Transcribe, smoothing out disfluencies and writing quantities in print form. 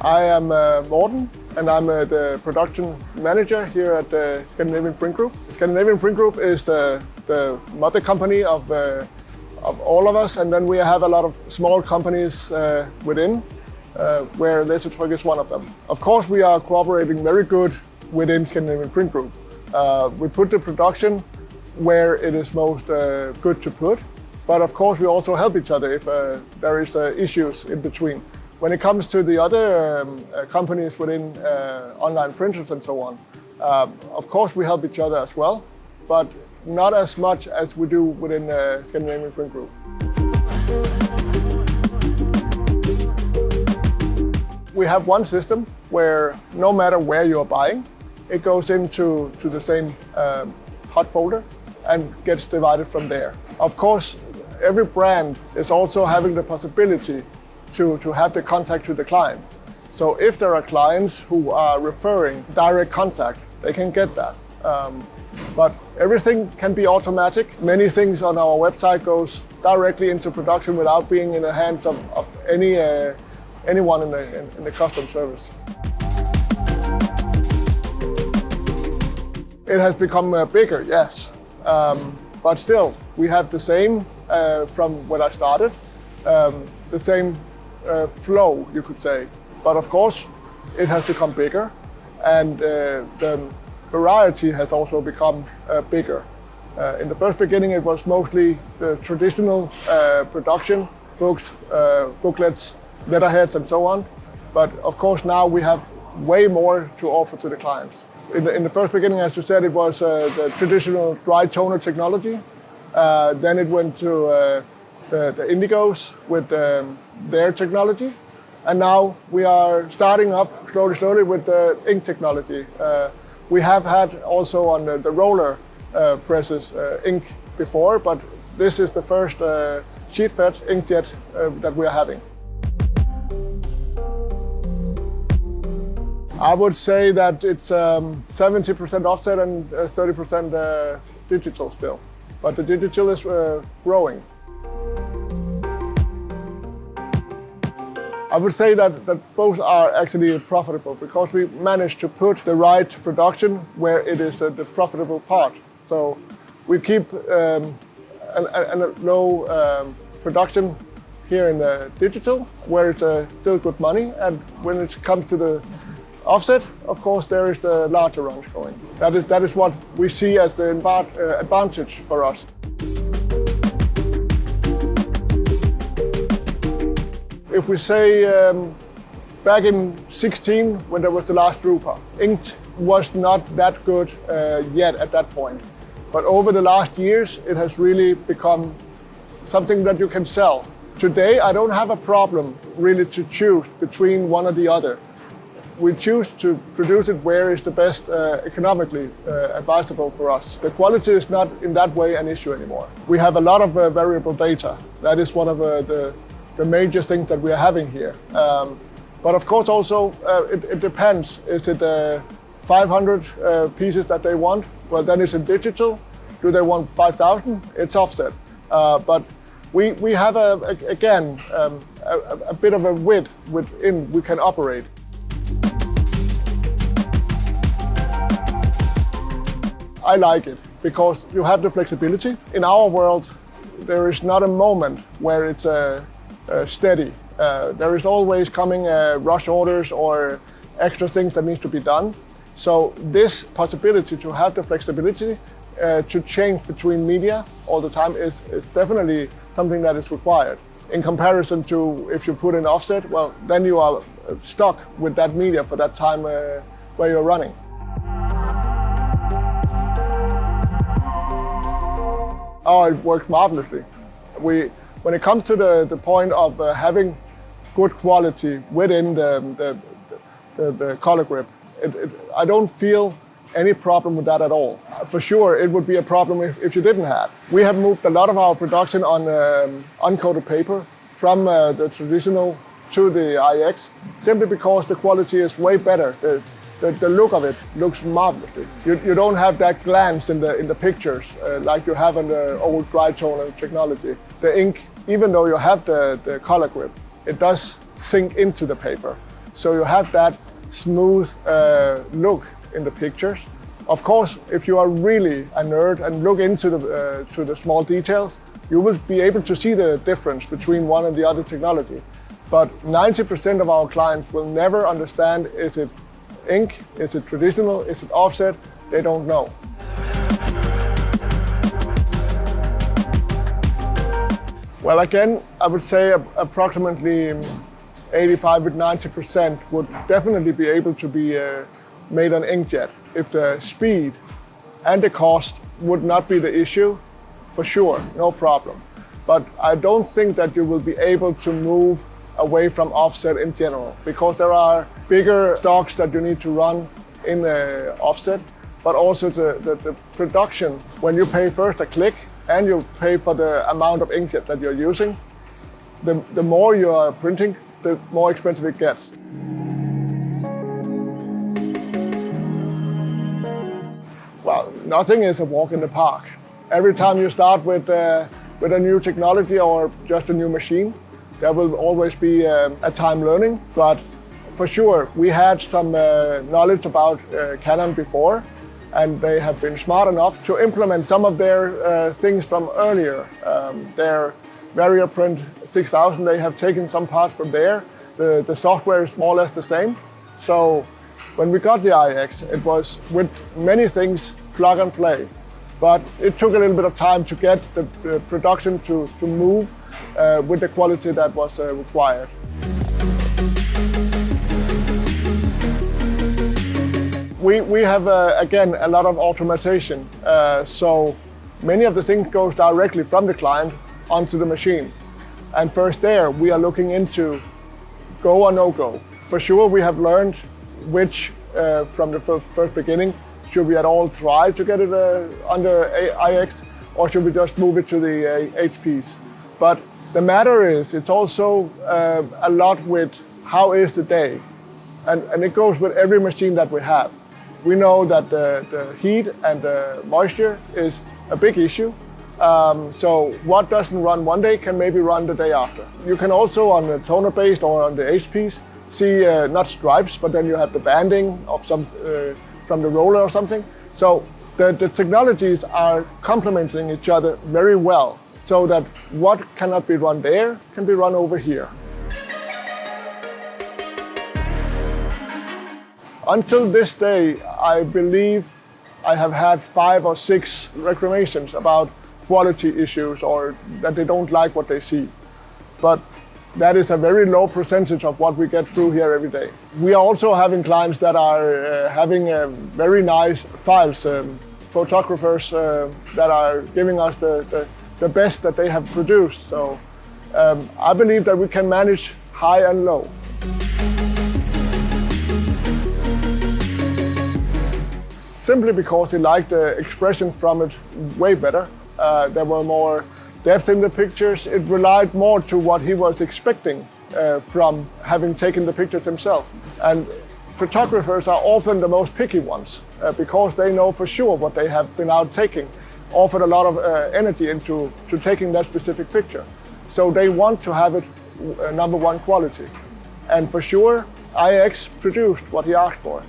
I am Morten, and I'm the production manager here at the Scandinavian Print Group. Scandinavian Print Group is the mother company of all of us, and then we have a lot of small companies within, where Lasertryk is one of them. Of course, we are cooperating very good within Scandinavian Print Group. We put the production where it is most good to put, but of course we also help each other if there is issues in between. When it comes to the other companies within online printers and so on, of course we help each other as well, but not as much as we do within Scandinavian Print Group. We have one system where no matter where you're buying, it goes into the same hot folder and gets divided from there. Of course, every brand is also having the possibility to have the contact to the client. So if there are clients who are referring direct contact, they can get that. But everything can be automatic. Many things on our website goes directly into production without being in the hands of anyone in the custom service. It has become bigger, yes. But still, we have the same from when I started, the same flow, you could say. But of course, it has become bigger, and the variety has also become bigger. In the first beginning, it was mostly the traditional production, books, booklets, letterheads, and so on. But of course, now we have way more to offer to the clients. In the first beginning, as you said, it was the traditional dry toner technology. Then it went to the Indigos with their technology. And now we are starting up slowly with the ink technology. We have had also on the roller presses ink before, but this is the first sheet-fed inkjet that we are having. I would say that it's 70% offset and 30% digital still, but the digital is growing. I would say that both are actually profitable because we managed to put the right production where it is the profitable part. So we keep a low production here in the digital, where it's still good money, and when it comes to the offset, of course, there is the larger runs going. That is what we see as the advantage for us. If we say back in 2016, when there was the last Drupa, ink was not that good yet at that point. But over the last years, it has really become something that you can sell. Today, I don't have a problem really to choose between one or the other. We choose to produce it where is the best economically advisable for us. The quality is not in that way an issue anymore. We have a lot of variable data. That is one of the major things that we are having here. But of course also it depends. Is it 500 pieces that they want? Well, then it's in digital. Do they want 5,000? It's offset. But we have again a bit of a width within we can operate. I like it because you have the flexibility. In our world, there is not a moment where it's steady. There is always coming rush orders or extra things that need to be done. So this possibility to have the flexibility to change between media all the time is definitely something that is required. In comparison to if you put in offset, well, then you are stuck with that media for that time where you're running. Oh, it works marvelously. When it comes to the point of having good quality within the color grip, I don't feel any problem with that at all. For sure, it would be a problem if you didn't have. We have moved a lot of our production on uncoated paper from the traditional to the iX, simply because the quality is way better. The look of it looks marvelously. You don't have that glance in the pictures like you have in the old dry toner technology. The ink, even though you have the color grip, it does sink into the paper. So you have that smooth look in the pictures. Of course, if you are really a nerd and look into the small details, you will be able to see the difference between one and the other technology. But 90% of our clients will never understand, is it ink, is it traditional, is it offset? They don't know. Well, again, I would say approximately 85 to 90% would definitely be able to be made on inkjet. If the speed and the cost would not be the issue, for sure, no problem. But I don't think that you will be able to move away from offset in general, because there are bigger stocks that you need to run in offset, but also the production. When you pay first a click and you pay for the amount of inkjet that you're using, the more you are printing, the more expensive it gets. Well, nothing is a walk in the park. Every time you start with a new technology or just a new machine, there will always be a time learning. But for sure, we had some knowledge about Canon before, and they have been smart enough to implement some of their things from earlier. Their Lasertryk 6000, they have taken some parts from there. The software is more or less the same. So when we got the iX, it was with many things plug and play. But it took a little bit of time to get the production to move with the quality that was required. We have, again, a lot of automation. So many of the things goes directly from the client onto the machine. And first there, we are looking into go or no go. For sure, we have learned which, from the first beginning, should we at all try to get it under iX, or should we just move it to the HPs? But the matter is, it's also a lot with how is the day. And it goes with every machine that we have. We know that the heat and the moisture is a big issue. So what doesn't run one day can maybe run the day after. You can also, on the toner-based or on the HPs, see not stripes, but then you have the banding of some from the roller or something. So the technologies are complementing each other very well, so that what cannot be run there can be run over here. Until this day, I believe I have had 5 or 6 reclamations about quality issues or that they don't like what they see. But that is a very low percentage of what we get through here every day. We are also having clients that are having very nice files, photographers that are giving us the best that they have produced. So I believe that we can manage high and low. Simply because they liked the expression from it way better. There were more depth in the pictures. It relied more to what he was expecting from having taken the pictures himself. And photographers are often the most picky ones because they know for sure what they have been out taking, offered a lot of energy into taking that specific picture. So they want to have it #1 quality. And for sure, iX produced what he asked for.